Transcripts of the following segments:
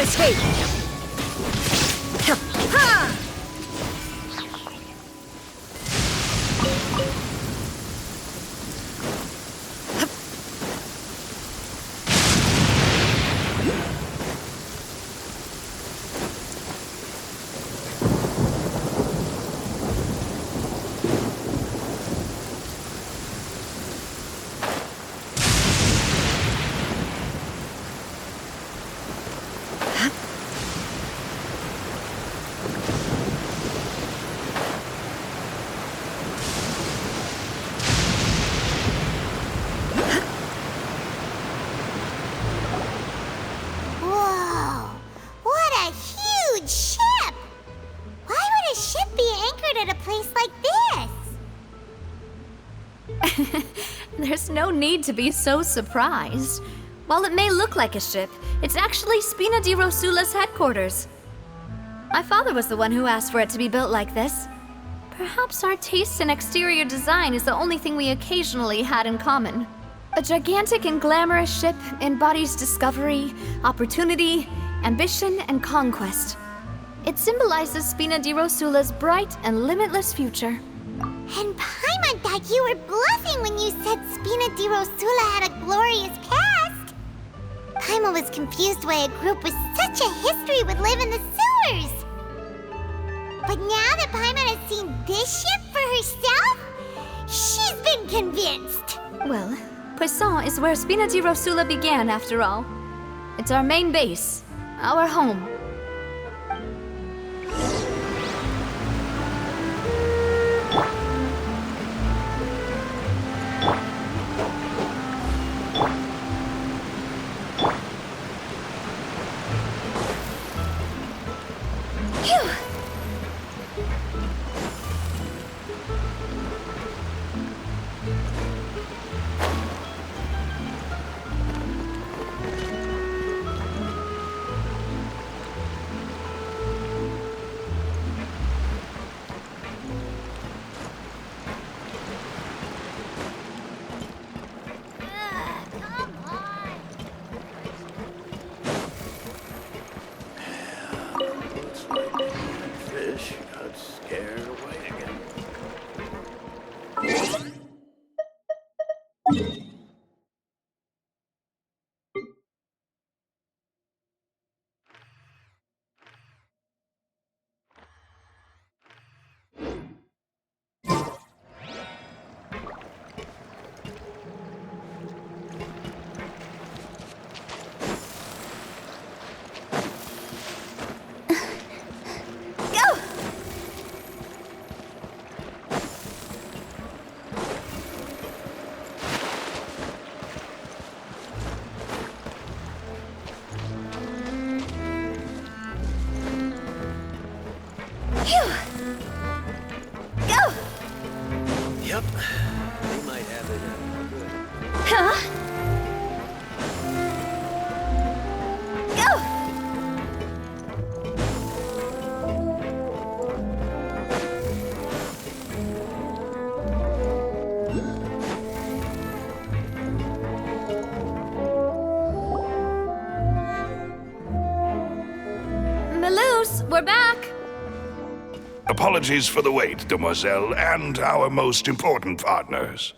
escape! Ha! Whoa! What a huge ship! Why would a ship be anchored at a place like this? There's no need to be so surprised. While it may look like a ship, it's actually Spina di Rosula's headquarters. My father was the one who asked for it to be built like this. Perhaps our taste in exterior design is the only thing we occasionally had in common. A gigantic and glamorous ship embodies discovery, opportunity, ambition, and conquest. It symbolizes Spina di Rosula's bright and limitless future. And Paimon thought you were bluffing when you said Spina di Rosula had a glorious past. Paimon was confused why a group with such a history would live in the sewers. But now that Paimon has seen this ship for herself, she's been convinced. Well, Poisson is where Spina di Rosula began, after all. It's our main base, our home. Phew! Come on. Looks like that fish got scared away again. Go! Phew! Go! Yep, they might have it. Huh? Go! Maloose, we're back! Apologies for the wait, demoiselle, and our most important partners.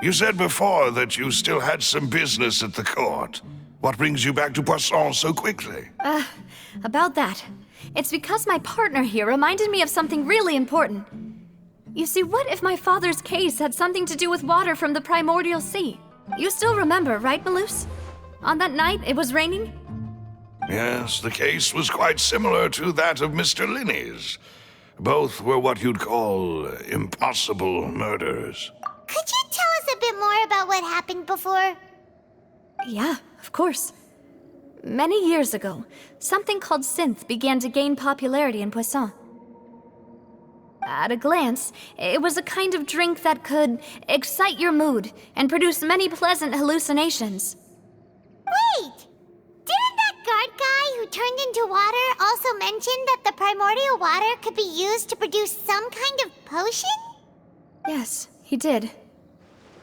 You said before that you still had some business at the court. What brings you back to Poisson so quickly? About that. It's because my partner here reminded me of something really important. You see, what if my father's case had something to do with water from the primordial sea? You still remember, right, Maloose? On that night, it was raining? Yes, the case was quite similar to that of Mr. Linney's. Both were what you'd call impossible murders. Could you tell us a bit more about what happened before? Yeah, of course. Many years ago, something called synth began to gain popularity in Poisson. At a glance, it was a kind of drink that could excite your mood and produce many pleasant hallucinations. Wait! Didn't that guard guy who turned into water also mention that the primordial water could be used to produce some kind of potion? Yes, he did.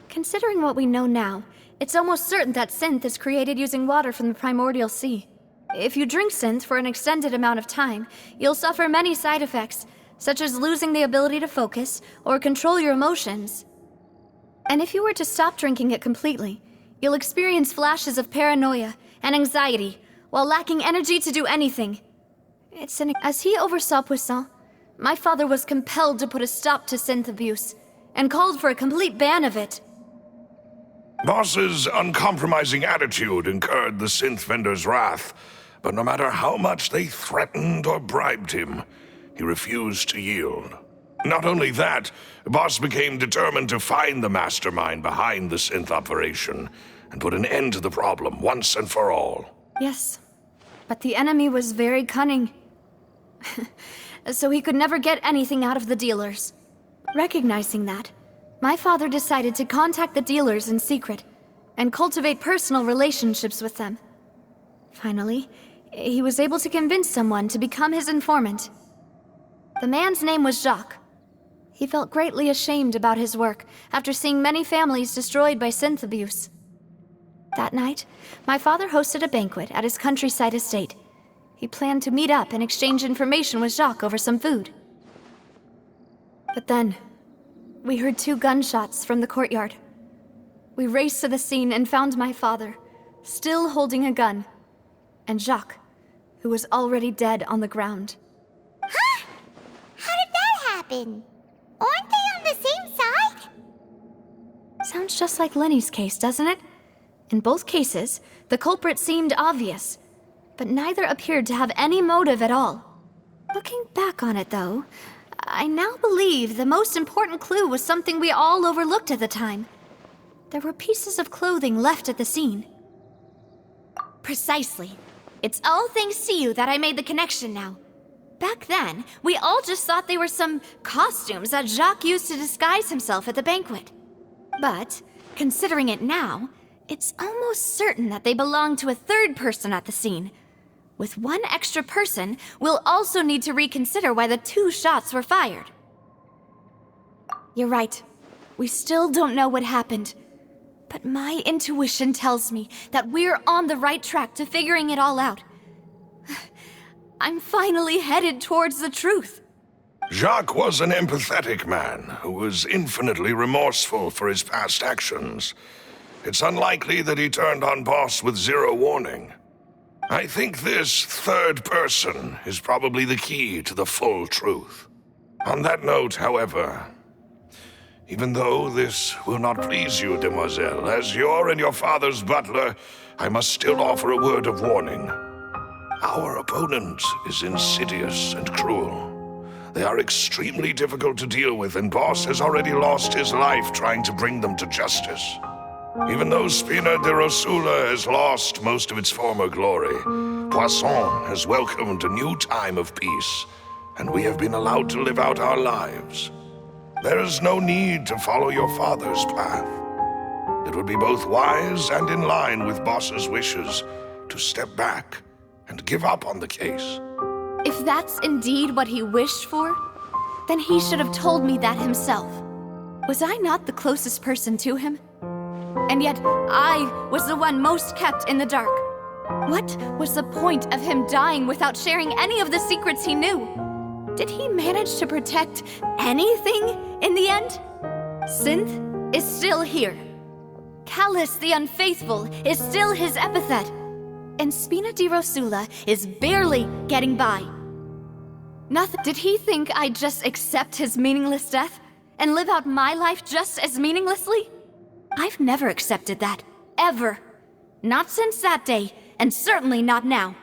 Considering what we know now, it's almost certain that synth is created using water from the primordial sea. If you drink synth for an extended amount of time, you'll suffer many side effects, such as losing the ability to focus or control your emotions. And if you were to stop drinking it completely, you'll experience flashes of paranoia and anxiety while lacking energy to do anything. As he oversaw Poisson, my father was compelled to put a stop to synth abuse and called for a complete ban of it. Boss's uncompromising attitude incurred the synth vendor's wrath, but no matter how much they threatened or bribed him, he refused to yield. Not only that, Boss became determined to find the mastermind behind the synth operation and put an end to the problem once and for all. Yes, but the enemy was very cunning. So he could never get anything out of the dealers. Recognizing that, my father decided to contact the dealers in secret and cultivate personal relationships with them. Finally, he was able to convince someone to become his informant. The man's name was Jacques. He felt greatly ashamed about his work after seeing many families destroyed by synth abuse. That night, my father hosted a banquet at his countryside estate. He planned to meet up and exchange information with Jacques over some food. But then, we heard 2 gunshots from the courtyard. We raced to the scene and found my father, still holding a gun, and Jacques, who was already dead on the ground. Huh? How did that happen? Aren't they on the same side? Sounds just like Lenny's case, doesn't it? In both cases, the culprit seemed obvious, but neither appeared to have any motive at all. Looking back on it, though, I now believe the most important clue was something we all overlooked at the time. There were pieces of clothing left at the scene. Precisely. It's all thanks to you that I made the connection now. Back then, we all just thought they were some costumes that Jacques used to disguise himself at the banquet. But, considering it now, it's almost certain that they belong to a third person at the scene. With one extra person, we'll also need to reconsider why the 2 shots were fired. You're right. We still don't know what happened. But my intuition tells me that we're on the right track to figuring it all out. I'm finally headed towards the truth. Jacques was an empathetic man who was infinitely remorseful for his past actions. It's unlikely that he turned on Boss with 0 warning. I think this third person is probably the key to the full truth. On that note, however, even though this will not please you, demoiselle, as your and your father's butler, I must still offer a word of warning. Our opponent is insidious and cruel. They are extremely difficult to deal with, and Boss has already lost his life trying to bring them to justice. Even though Spina di Rosula has lost most of its former glory, Poisson has welcomed a new time of peace, and we have been allowed to live out our lives. There is no need to follow your father's path. It would be both wise and in line with Boss's wishes to step back and give up on the case. If that's indeed what he wished for, then he should have told me that himself. Was I not the closest person to him? And yet, I was the one most kept in the dark. What was the point of him dying without sharing any of the secrets he knew? Did he manage to protect anything in the end? Synth is still here. Callus the Unfaithful is still his epithet. And Spina di Rosula is barely getting by. Nothing. Did he think I'd just accept his meaningless death and live out my life just as meaninglessly? I've never accepted that, ever. Not since that day, and certainly not now.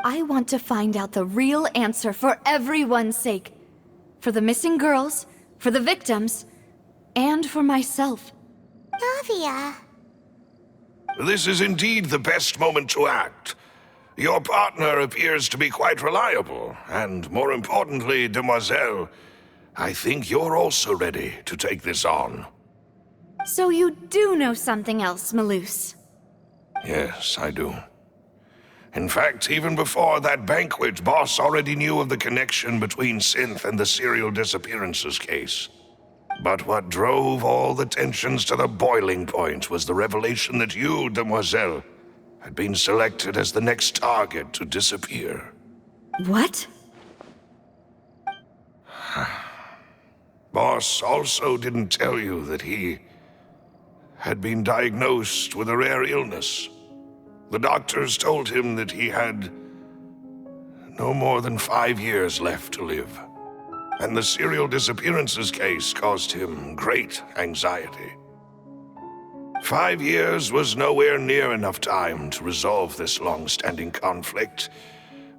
I want to find out the real answer for everyone's sake. For the missing girls, for the victims, and for myself. Navia. This is indeed the best moment to act. Your partner appears to be quite reliable, and more importantly, demoiselle, I think you're also ready to take this on. So you do know something else, Malus? Yes, I do. In fact, even before that banquet, Boss already knew of the connection between Synth and the serial disappearances case. But what drove all the tensions to the boiling point was the revelation that you, demoiselle, had been selected as the next target to disappear. What? Boss also didn't tell you that he had been diagnosed with a rare illness. The doctors told him that he had no more than 5 years left to live, and the serial disappearances case caused him great anxiety. 5 years was nowhere near enough time to resolve this long-standing conflict,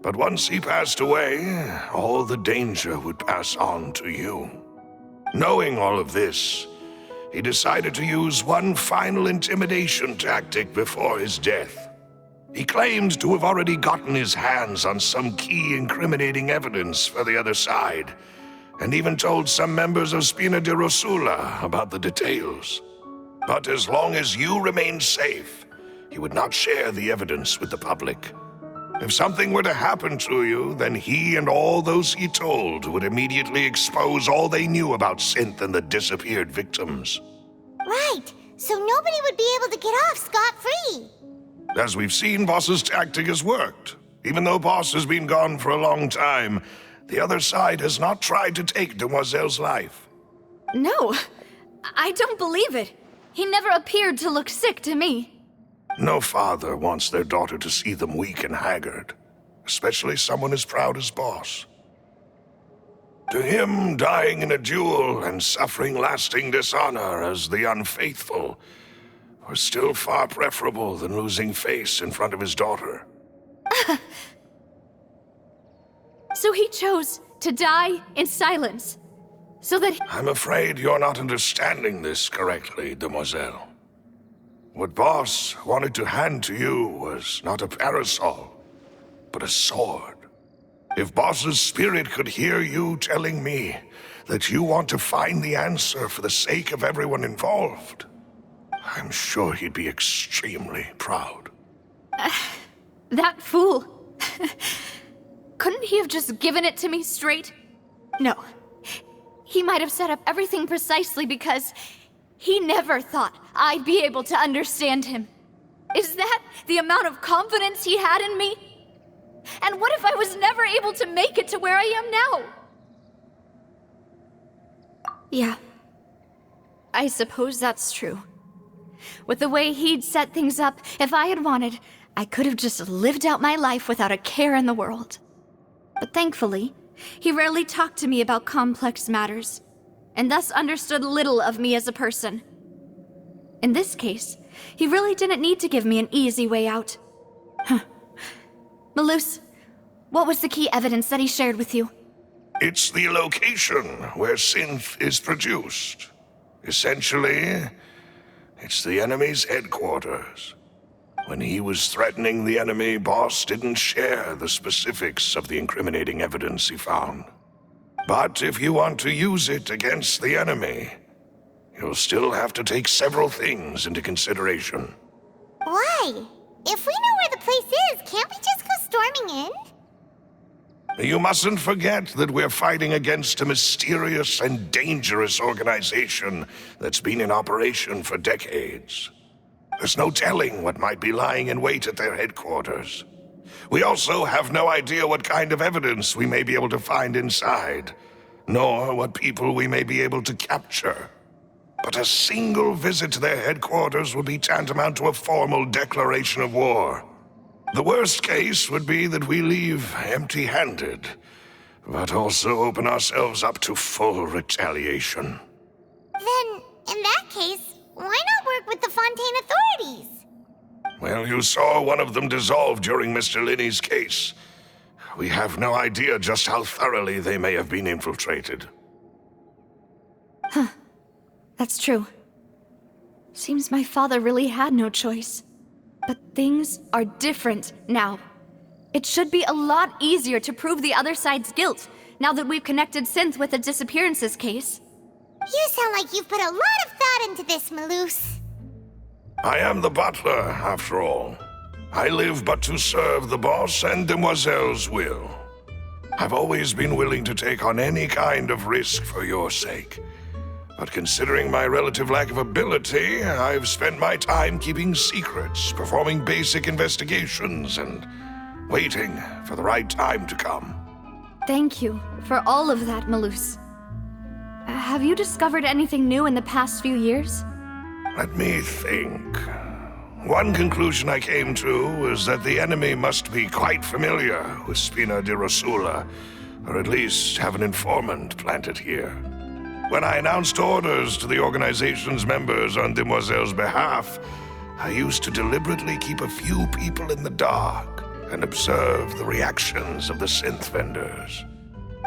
but once he passed away, all the danger would pass on to you. Knowing all of this, he decided to use one final intimidation tactic before his death. He claimed to have already gotten his hands on some key incriminating evidence for the other side, and even told some members of Spina di Rosula about the details. But as long as you remained safe, he would not share the evidence with the public. If something were to happen to you, then he and all those he told would immediately expose all they knew about Synth and the disappeared victims. Right, so nobody would be able to get off scot-free. As we've seen, Boss's tactic has worked. Even though Boss has been gone for a long time, the other side has not tried to take Demoiselle's life. No, I don't believe it. He never appeared to look sick to me. No father wants their daughter to see them weak and haggard, especially someone as proud as Boss. To him, dying in a duel and suffering lasting dishonor as the unfaithful was still far preferable than losing face in front of his daughter. So he chose to die in silence, so that... I'm afraid you're not understanding this correctly, Demoiselle. What Boss wanted to hand to you was not a parasol, but a sword. If Boss's spirit could hear you telling me that you want to find the answer for the sake of everyone involved, I'm sure he'd be extremely proud. That fool. Couldn't he have just given it to me straight? No. He might have set up everything precisely because he never thought I'd be able to understand him. Is that the amount of confidence he had in me? And what if I was never able to make it to where I am now? Yeah. I suppose that's true. With the way he'd set things up, if I had wanted, I could have just lived out my life without a care in the world. But thankfully, he rarely talked to me about complex matters, and thus understood little of me as a person. In this case, he really didn't need to give me an easy way out. Malus, what was the key evidence that he shared with you? It's the location where Synth is produced. Essentially, it's the enemy's headquarters. When he was threatening the enemy, Boss didn't share the specifics of the incriminating evidence he found. But if you want to use it against the enemy, you'll still have to take several things into consideration. Why? If we know where the place is, can't we just go storming in? You mustn't forget that we're fighting against a mysterious and dangerous organization that's been in operation for decades. There's no telling what might be lying in wait at their headquarters. We also have no idea what kind of evidence we may be able to find inside, nor what people we may be able to capture. But a single visit to their headquarters would be tantamount to a formal declaration of war. The worst case would be that we leave empty-handed, but also open ourselves up to full retaliation. Then, in that case, why not work with the Fontaine authorities? Well, you saw one of them dissolve during Mr. Linney's case. We have no idea just how thoroughly they may have been infiltrated. That's true. Seems my father really had no choice. But things are different now. It should be a lot easier to prove the other side's guilt, now that we've connected Synth with the disappearances case. You sound like you've put a lot of thought into this, Malus. I am the butler, after all. I live but to serve the boss and Demoiselle's will. I've always been willing to take on any kind of risk for your sake. But considering my relative lack of ability, I've spent my time keeping secrets, performing basic investigations, and waiting for the right time to come. Thank you for all of that, Malus. Have you discovered anything new in the past few years? Let me think. One conclusion I came to is that the enemy must be quite familiar with Spina di Rosula, or at least have an informant planted here. When I announced orders to the organization's members on Demoiselle's behalf, I used to deliberately keep a few people in the dark and observe the reactions of the synth vendors.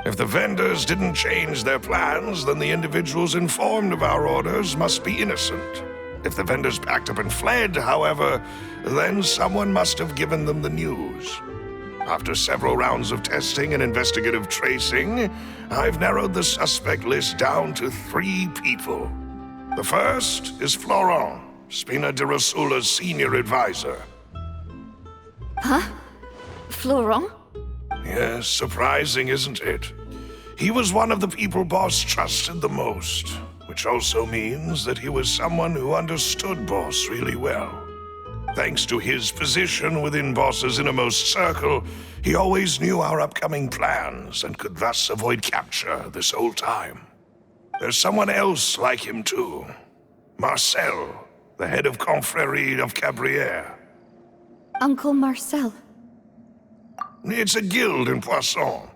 If the vendors didn't change their plans, then the individuals informed of our orders must be innocent. If the vendors packed up and fled, however, then someone must have given them the news. After several rounds of testing and investigative tracing, I've narrowed the suspect list down to 3 people. The first is Florent, Spina di Rosula's senior advisor. Huh? Florent? Yes, surprising, isn't it? He was one of the people Boss trusted the most, which also means that he was someone who understood Boss really well. Thanks to his position within Boss's innermost circle, he always knew our upcoming plans and could thus avoid capture this whole time. There's someone else like him too. Marcel, the head of Confrérie of Cabrières. Uncle Marcel. It's a guild in Poisson.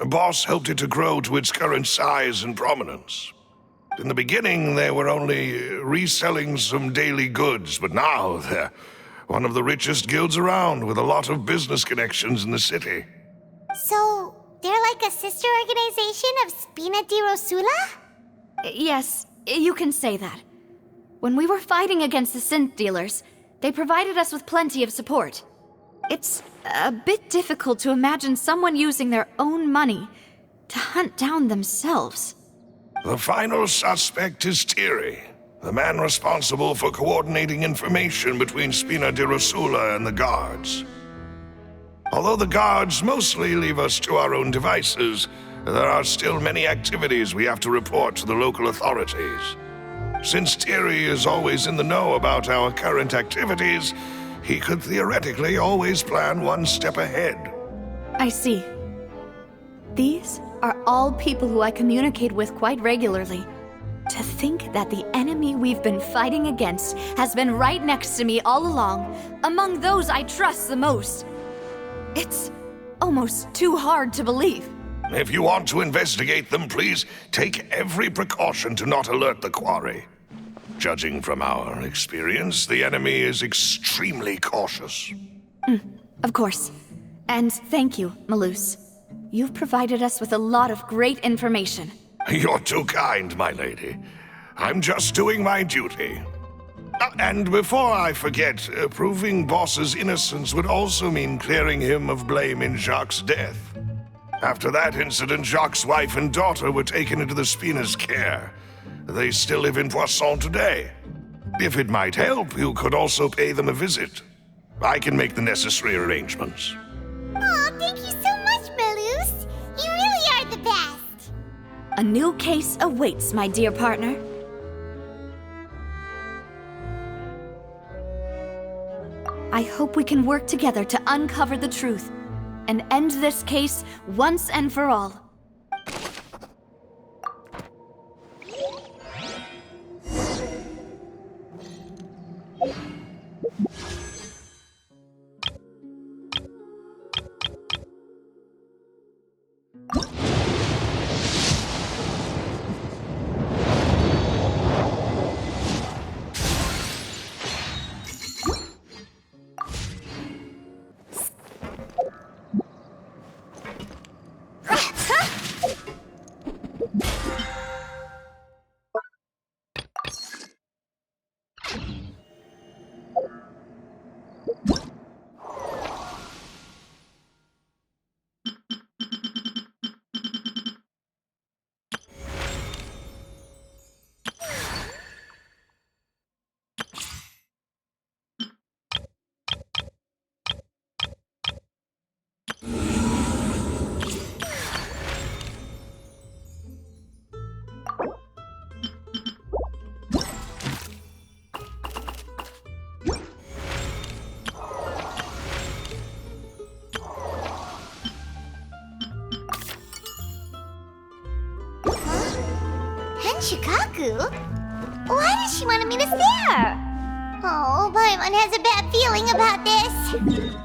Boss helped it to grow to its current size and prominence. In the beginning, they were only reselling some daily goods, but now they're one of the richest guilds around with a lot of business connections in the city. So, they're like a sister organization of Spina di Rosula? Yes, you can say that. When we were fighting against the synth dealers, they provided us with plenty of support. It's a bit difficult to imagine someone using their own money to hunt down themselves. The final suspect is Thierry, the man responsible for coordinating information between Spina di Rosula and the guards. Although the guards mostly leave us to our own devices, there are still many activities we have to report to the local authorities. Since Thierry is always in the know about our current activities, he could theoretically always plan one step ahead. I see. These are all people who I communicate with quite regularly. To think that the enemy we've been fighting against has been right next to me all along, among those I trust the most. It's almost too hard to believe. If you want to investigate them, please take every precaution to not alert the quarry. Judging from our experience, the enemy is extremely cautious. Of course. And thank you, Malus. You've provided us with a lot of great information. You're too kind, my lady. I'm just doing my duty. And before I forget, proving Boss's innocence would also mean clearing him of blame in Jacques' death. After that incident, Jacques' wife and daughter were taken into the Spina's care. They still live in Poisson today. If it might help, you could also pay them a visit. I can make the necessary arrangements. Aw, thank you so much, Malus. You really are the best. A new case awaits, my dear partner. I hope we can work together to uncover the truth and end this case once and for all. Shikaku? Why does she want me to see her? Oh, Paimon has a bad feeling about this.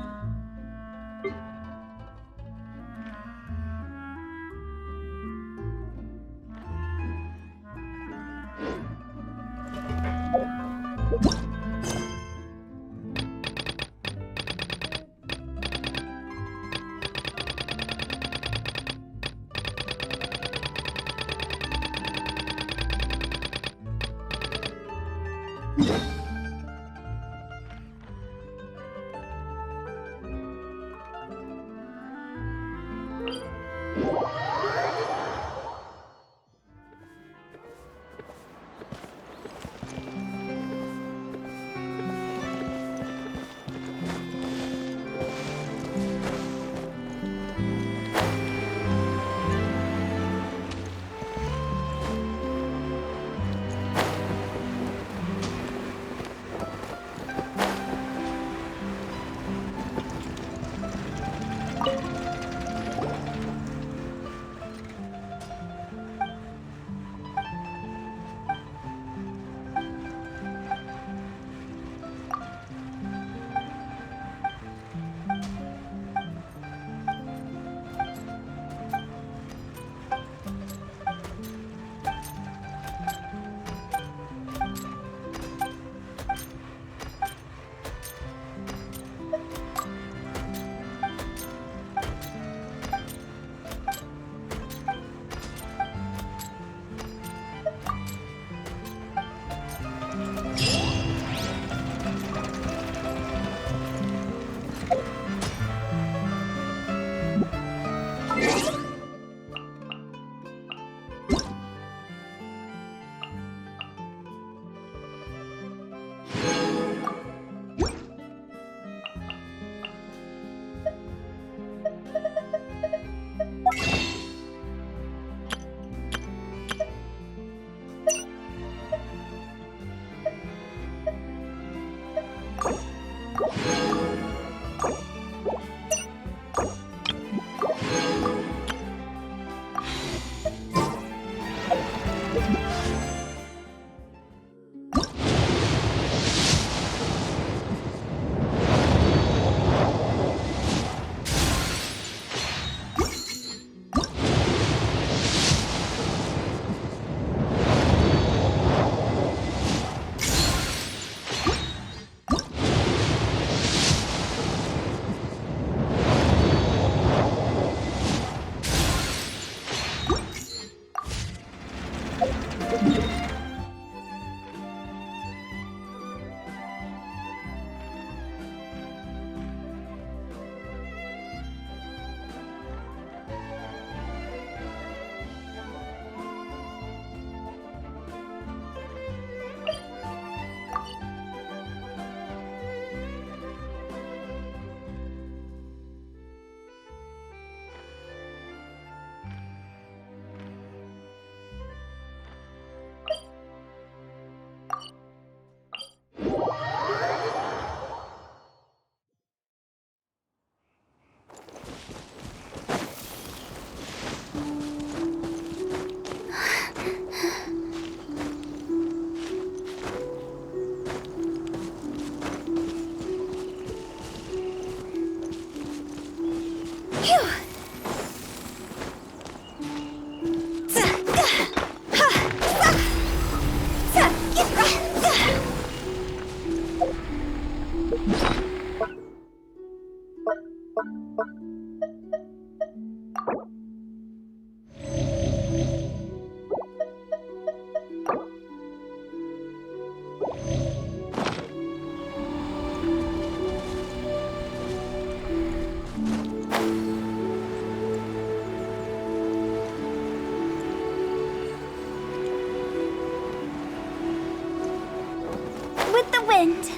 wind.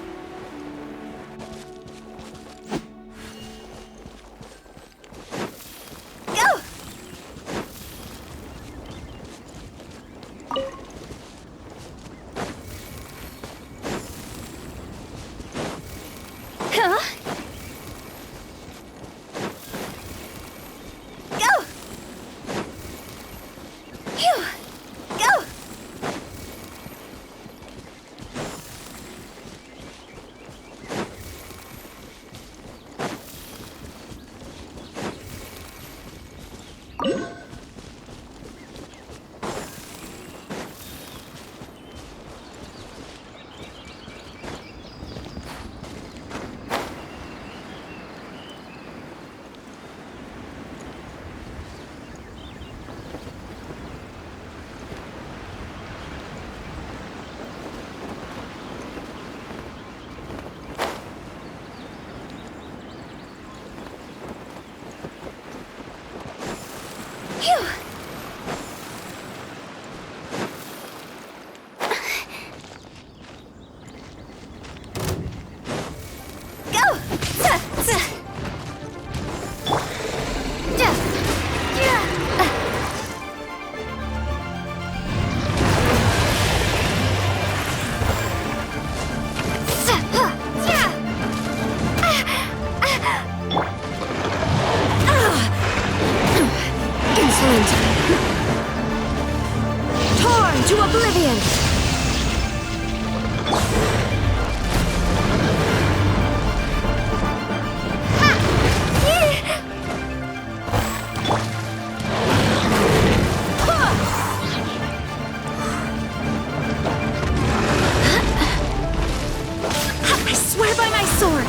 Go! Huh? Go! Phew! Go! Genshin! I swear by my sword!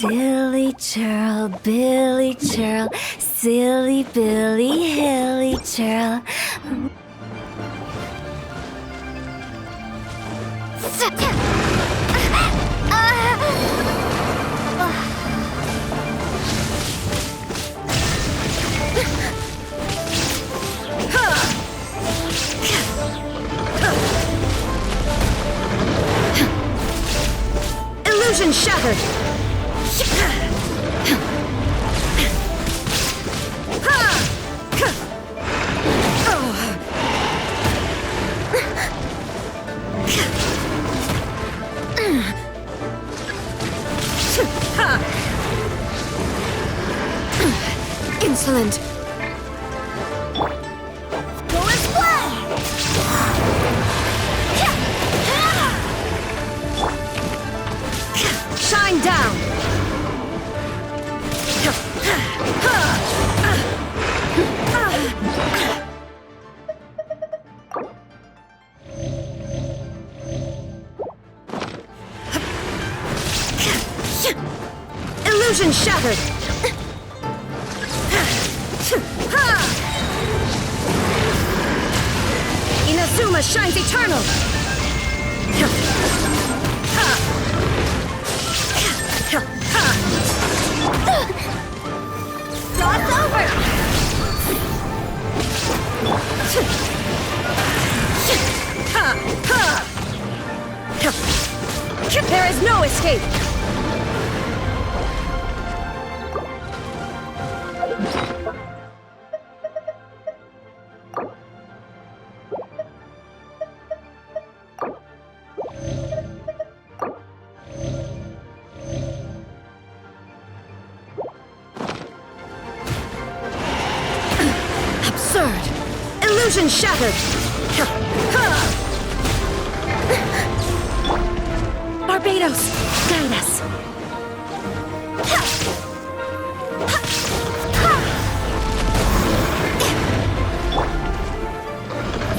Silly churl, Billy churl, silly Billy, hilly churl. Illusion shattered! Insolent! Go as planned! Shine down! Illusion shattered! Inazuki! Inazuma shines eternal! Cross over! There is no escape! Absurd! Illusion shattered! Barbados, guide us!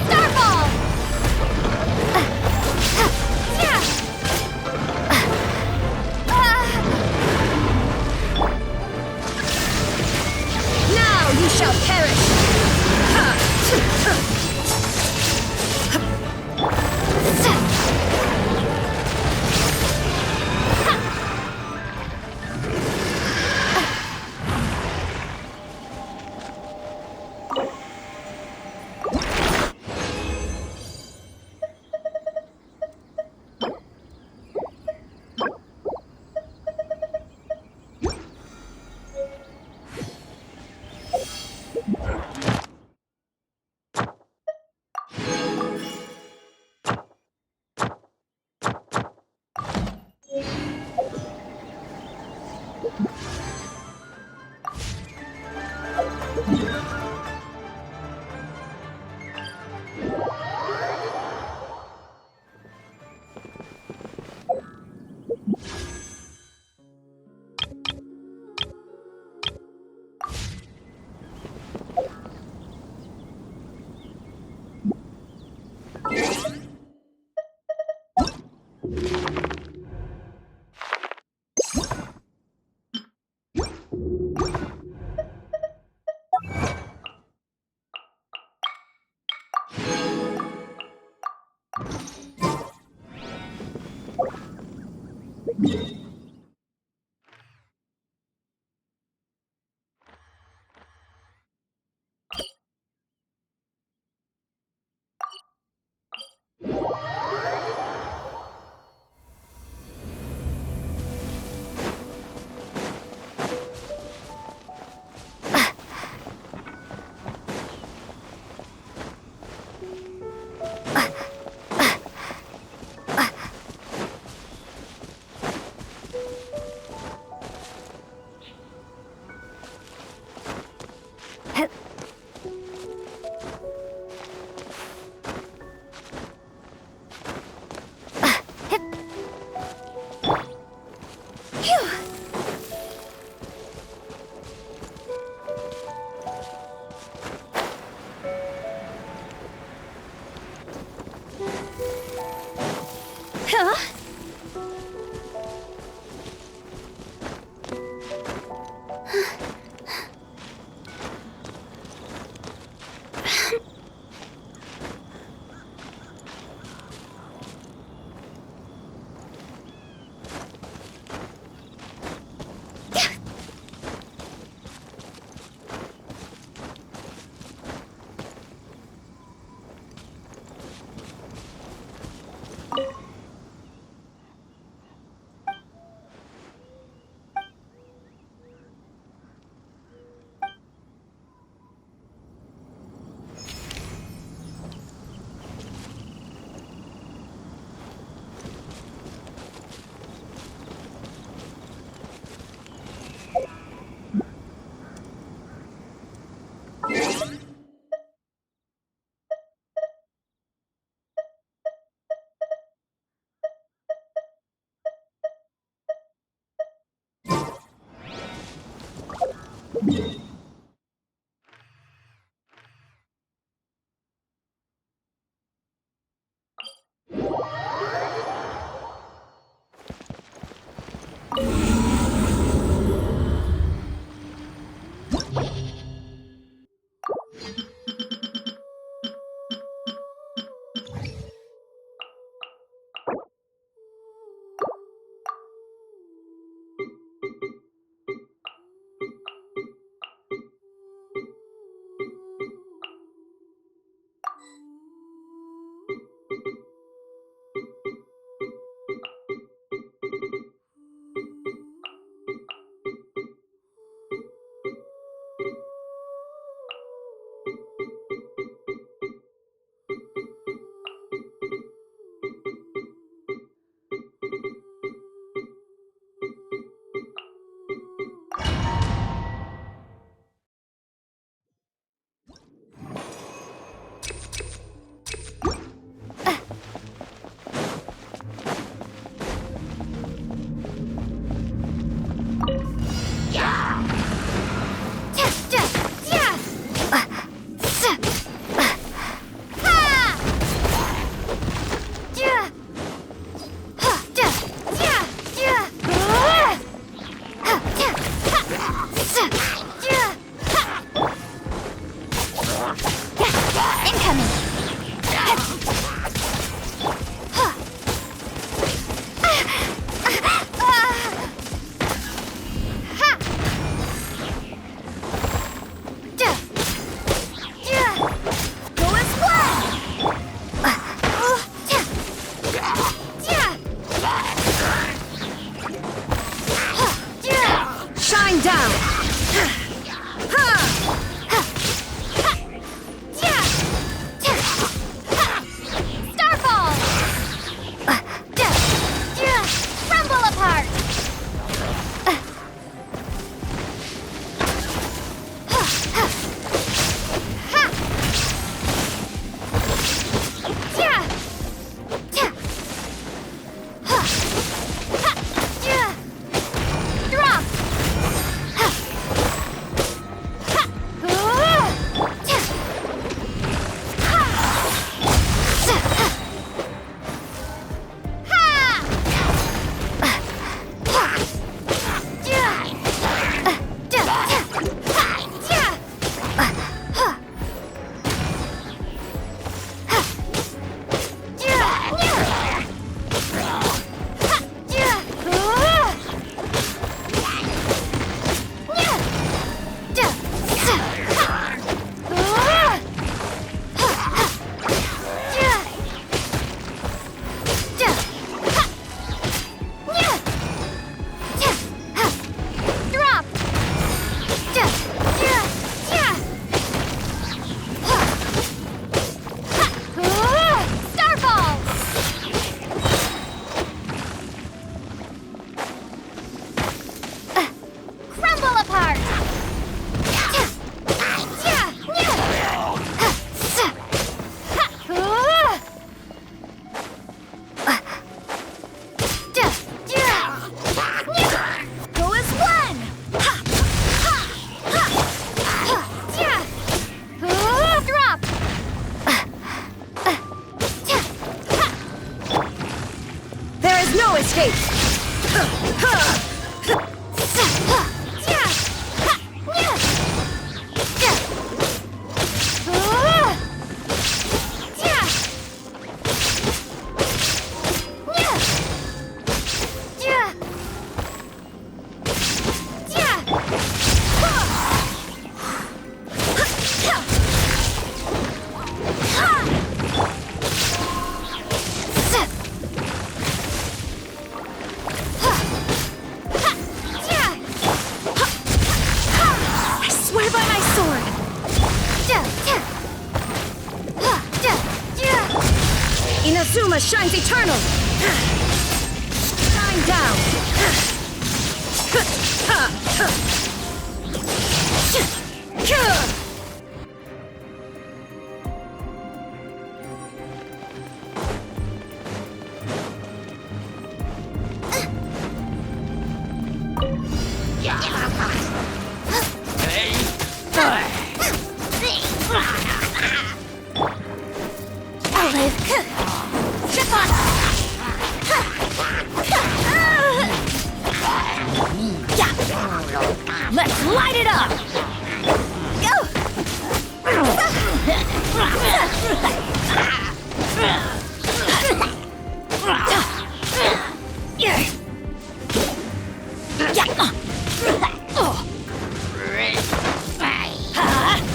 Starball! Now you shall perish! escape! I swear by my sword! Inazuma shines eternal! Shine down! Let's light it up!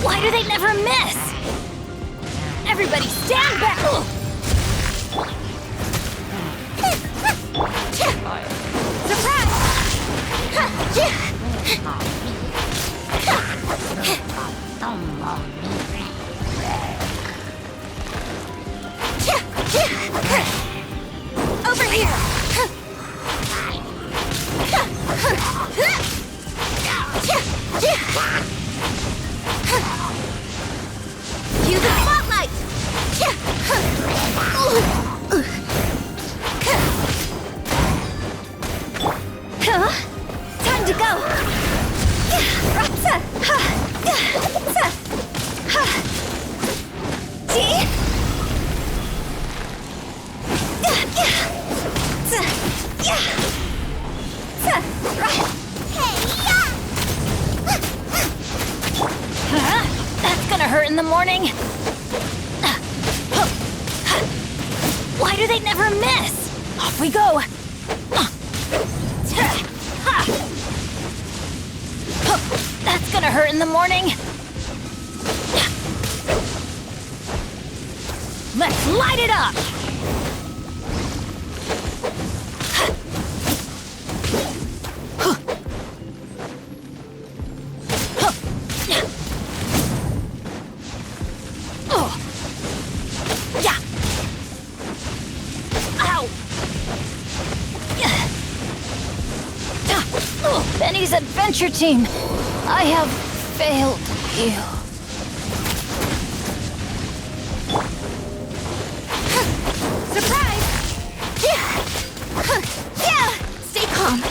Why do they never miss? Everybody stand back! Over here! Cue the spotlight! Time to go! That's gonna hurt in the morning. Why do they never miss? Off we go. That's gonna hurt in the morning. Let's light it up! Benny's adventure team, I have failed you. Surprise! Stay calm.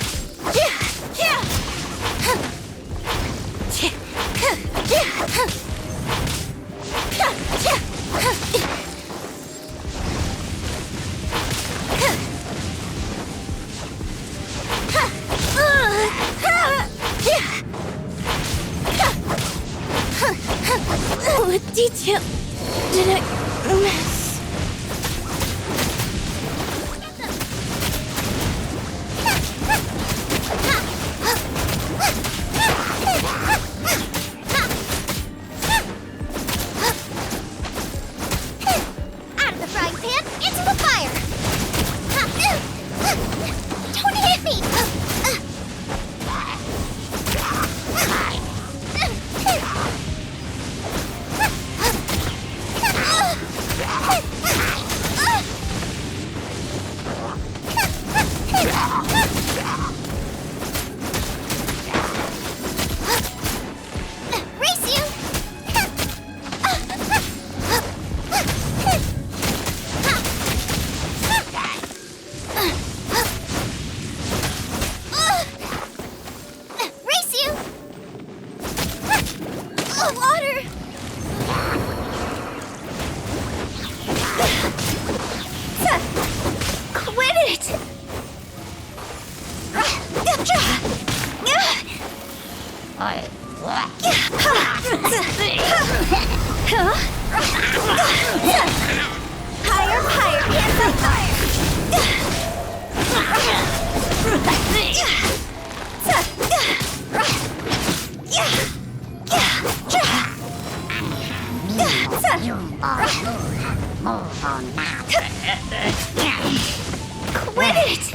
Quit it!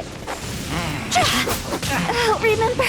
I'll remember.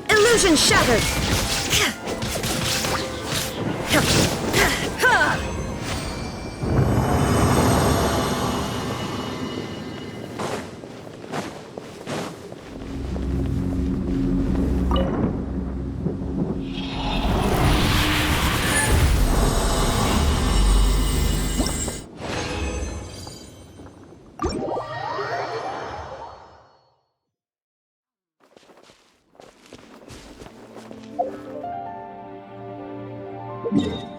Illusion shattered! you